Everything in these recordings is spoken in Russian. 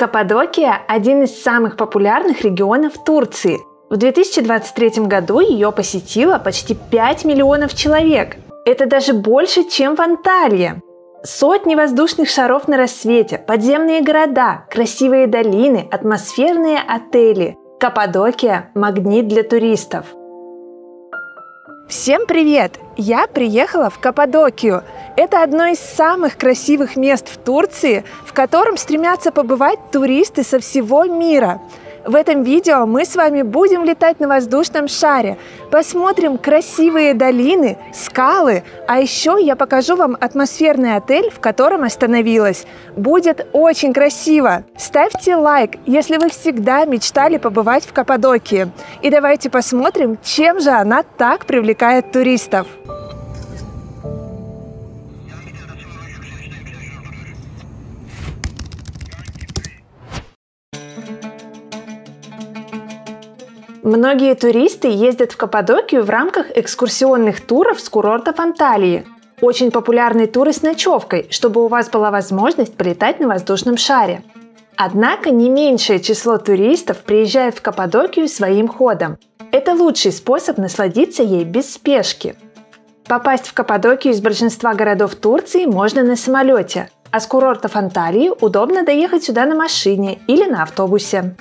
Каппадокия – один из самых популярных регионов Турции. В 2023 году ее посетило почти 5 миллионов человек. Это даже больше, чем в Анталии. Сотни воздушных шаров на рассвете, подземные города, красивые долины, атмосферные отели. Каппадокия – магнит для туристов. Всем привет! Я приехала в Каппадокию. Это одно из самых красивых мест в Турции, в котором стремятся побывать туристы со всего мира. В этом видео мы с вами будем летать на воздушном шаре, посмотрим красивые долины, скалы, а еще я покажу вам атмосферный отель, в котором остановилась. Будет очень красиво! Ставьте лайк, если вы всегда мечтали побывать в Каппадокии. И давайте посмотрим, чем же она так привлекает туристов. Многие туристы ездят в Каппадокию в рамках экскурсионных туров с курортов Анталии. Очень популярный туры с ночевкой, чтобы у вас была возможность полетать на воздушном шаре. Однако не меньшее число туристов приезжает в Каппадокию своим ходом. Это лучший способ насладиться ей без спешки. Попасть в Каппадокию из большинства городов Турции можно на самолете, а с курортов Анталии удобно доехать сюда на машине или на автобусе.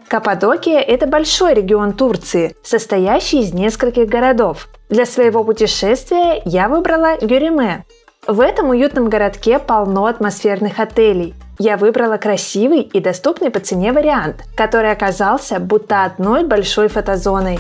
Каппадокия – это большой регион Турции, состоящий из нескольких городов. Для своего путешествия я выбрала Гюреме. В этом уютном городке полно атмосферных отелей. Я выбрала красивый и доступный по цене вариант, который оказался будто одной большой фотозоной.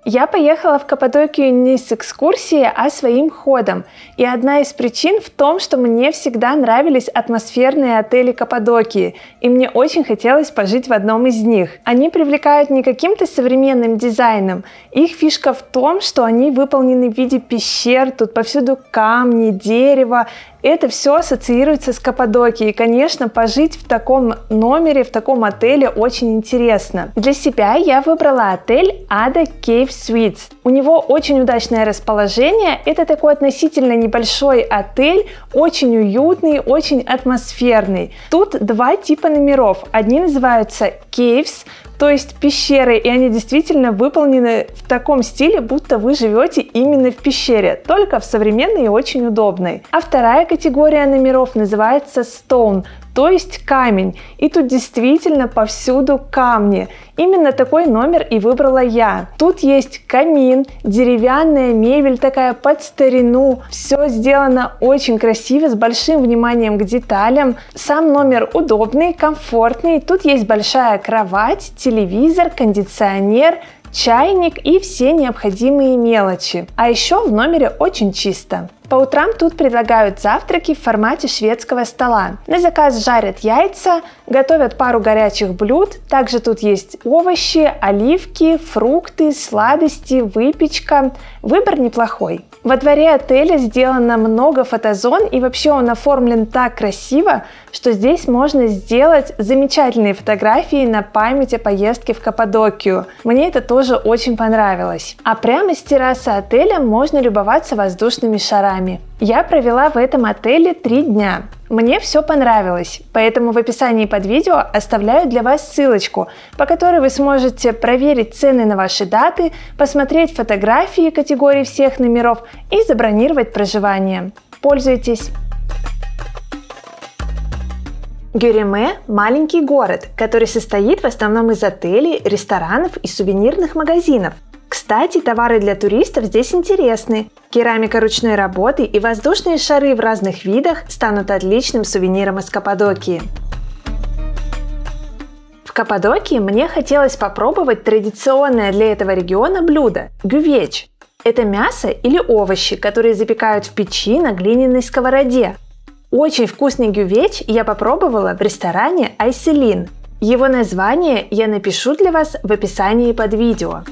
Я поехала в Каппадокию не с экскурсией, а своим ходом. И одна из причин в том, что мне всегда нравились атмосферные отели Каппадокии, и мне очень хотелось пожить в одном из них. Они привлекают не каким-то современным дизайном. Их фишка в том, что они выполнены в виде пещер, тут повсюду камни, дерево. Это все ассоциируется с Каппадокией. И, конечно, пожить в таком номере, в таком отеле очень интересно. Для себя я выбрала отель Ada Cave Suites. У него очень удачное расположение. Это такой относительно небольшой отель, очень уютный, очень атмосферный. Тут два типа номеров. Одни называются Caves, то есть пещеры, и они действительно выполнены в таком стиле, будто вы живете именно в пещере, только в современной и очень удобной. А вторая категория номеров называется Stone, то есть камень. И тут действительно повсюду камни. Именно такой номер и выбрала я. Тут есть камин, деревянная мебель такая под старину. Все сделано очень красиво, с большим вниманием к деталям. Сам номер удобный, комфортный. Тут есть большая кровать, телевизор, кондиционер, чайник и все необходимые мелочи. А еще в номере очень чисто. По утрам тут предлагают завтраки в формате шведского стола. На заказ жарят яйца, готовят пару горячих блюд. Также тут есть овощи, оливки, фрукты, сладости, выпечка. Выбор неплохой. Во дворе отеля сделано много фотозон, и вообще он оформлен так красиво, что здесь можно сделать замечательные фотографии на память о поездке в Каппадокию. Мне это тоже очень понравилось. А прямо с террасы отеля можно любоваться воздушными шарами. Я провела в этом отеле 3 дня. Мне все понравилось, поэтому в описании под видео оставляю для вас ссылочку, по которой вы сможете проверить цены на ваши даты, посмотреть фотографии категорий всех номеров и забронировать проживание. Пользуйтесь! Гюреме – маленький город, который состоит в основном из отелей, ресторанов и сувенирных магазинов. Кстати, товары для туристов здесь интересны. Керамика ручной работы и воздушные шары в разных видах станут отличным сувениром из Каппадокии. В Каппадокии мне хотелось попробовать традиционное для этого региона блюдо – гювеч. Это мясо или овощи, которые запекают в печи на глиняной сковороде. Очень вкусный гювеч я попробовала в ресторане Айселин. Его название я напишу для вас в описании под видео.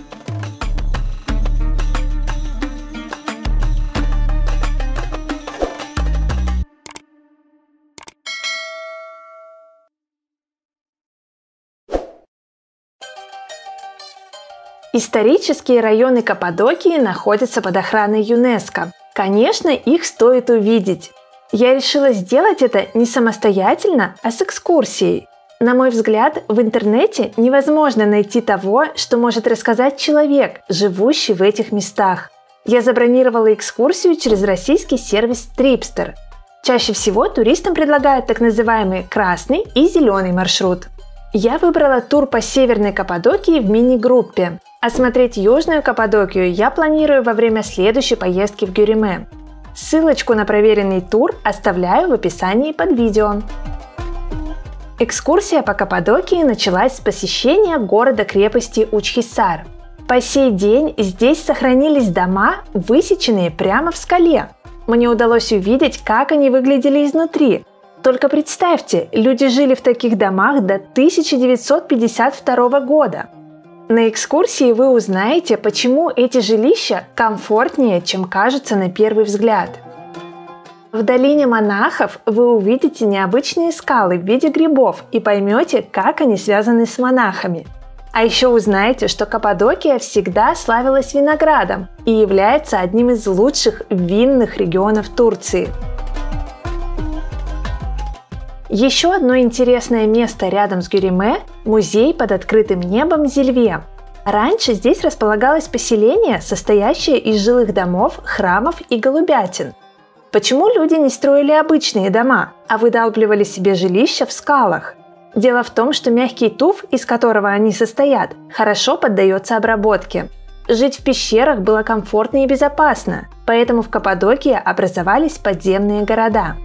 Исторические районы Каппадокии находятся под охраной ЮНЕСКО. Конечно, их стоит увидеть. Я решила сделать это не самостоятельно, а с экскурсией. На мой взгляд, в интернете невозможно найти того, что может рассказать человек, живущий в этих местах. Я забронировала экскурсию через российский сервис Tripster. Чаще всего туристам предлагают так называемый красный и зеленый маршрут. Я выбрала тур по Северной Каппадокии в мини-группе. Осмотреть Южную Каппадокию я планирую во время следующей поездки в Гюреме. Ссылочку на проверенный тур оставляю в описании под видео. Экскурсия по Каппадокии началась с посещения города-крепости Учхисар. По сей день здесь сохранились дома, высеченные прямо в скале. Мне удалось увидеть, как они выглядели изнутри. Только представьте, люди жили в таких домах до 1952 года. На экскурсии вы узнаете, почему эти жилища комфортнее, чем кажутся на первый взгляд. В долине монахов вы увидите необычные скалы в виде грибов и поймете, как они связаны с монахами. А еще узнаете, что Каппадокия всегда славилась виноградом и является одним из лучших винных регионов Турции. Еще одно интересное место рядом с Гюреме – музей под открытым небом Зильве. Раньше здесь располагалось поселение, состоящее из жилых домов, храмов и голубятин. Почему люди не строили обычные дома, а выдалбливали себе жилища в скалах? Дело в том, что мягкий туф, из которого они состоят, хорошо поддается обработке. Жить в пещерах было комфортно и безопасно, поэтому в Каппадокии образовались подземные города.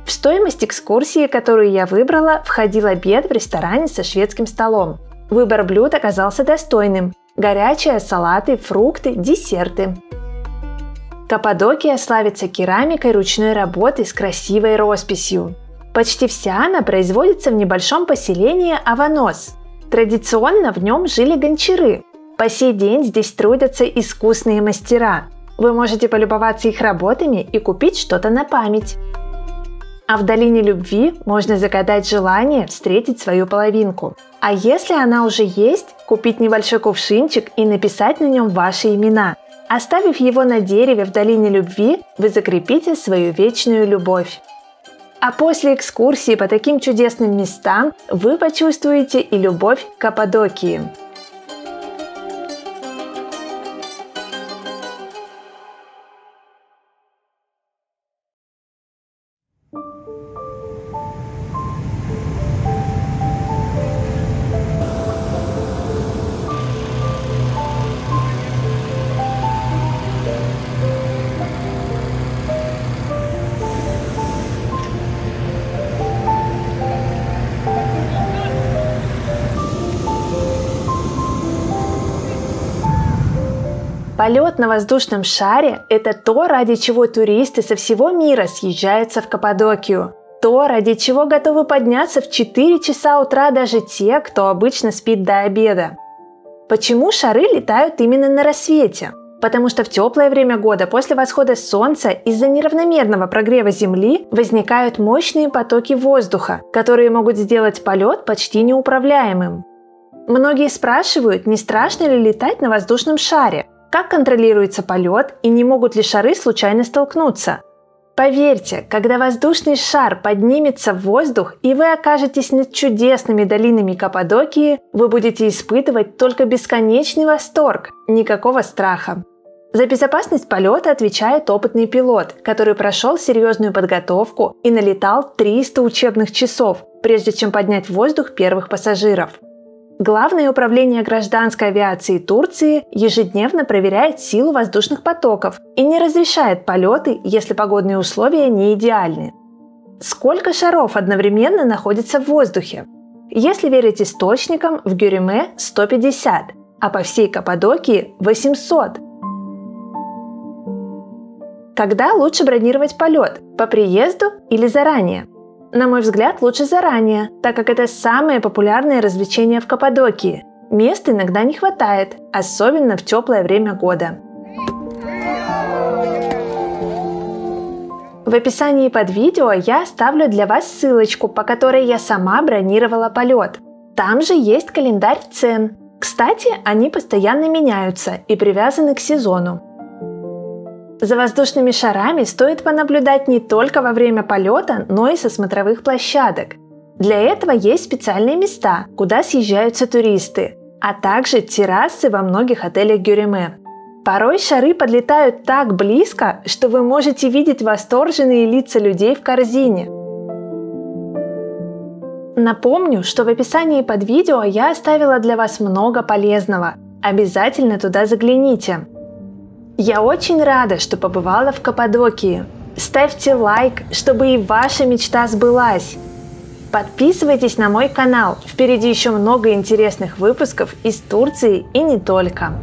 В стоимость экскурсии, которую я выбрала, входил обед в ресторане со шведским столом. Выбор блюд оказался достойным – горячие, салаты, фрукты, десерты. Каппадокия славится керамикой ручной работы с красивой росписью. Почти вся она производится в небольшом поселении Аванос. Традиционно в нем жили гончары. По сей день здесь трудятся искусные мастера. Вы можете полюбоваться их работами и купить что-то на память. А в долине любви можно загадать желание встретить свою половинку. А если она уже есть, купить небольшой кувшинчик и написать на нем ваши имена. Оставив его на дереве в долине любви, вы закрепите свою вечную любовь. А после экскурсии по таким чудесным местам вы почувствуете и любовь к Каппадокии. Полет на воздушном шаре – это то, ради чего туристы со всего мира съезжаются в Каппадокию. То, ради чего готовы подняться в 4 часа утра даже те, кто обычно спит до обеда. Почему шары летают именно на рассвете? Потому что в теплое время года после восхода солнца из-за неравномерного прогрева Земли возникают мощные потоки воздуха, которые могут сделать полет почти неуправляемым. Многие спрашивают, не страшно ли летать на воздушном шаре, как контролируется полет и не могут ли шары случайно столкнуться. Поверьте, когда воздушный шар поднимется в воздух и вы окажетесь над чудесными долинами Каппадокии, вы будете испытывать только бесконечный восторг, никакого страха. За безопасность полета отвечает опытный пилот, который прошел серьезную подготовку и налетал 300 учебных часов, прежде чем поднять в воздух первых пассажиров. Главное управление гражданской авиации Турции ежедневно проверяет силу воздушных потоков и не разрешает полеты, если погодные условия не идеальны. Сколько шаров одновременно находится в воздухе? Если верить источникам, в Гюреме 150, а по всей Каппадокии 800. Когда лучше бронировать полет? По приезду или заранее? На мой взгляд, лучше заранее, так как это самое популярное развлечение в Каппадокии. Мест иногда не хватает, особенно в теплое время года. В описании под видео я оставлю для вас ссылочку, по которой я сама бронировала полет. Там же есть календарь цен. Кстати, они постоянно меняются и привязаны к сезону. За воздушными шарами стоит понаблюдать не только во время полета, но и со смотровых площадок. Для этого есть специальные места, куда съезжаются туристы, а также террасы во многих отелях Гюрюме. Порой шары подлетают так близко, что вы можете видеть восторженные лица людей в корзине. Напомню, что в описании под видео я оставила для вас много полезного. Обязательно туда загляните. Я очень рада, что побывала в Каппадокии. Ставьте лайк, чтобы и ваша мечта сбылась. Подписывайтесь на мой канал, впереди еще много интересных выпусков из Турции и не только.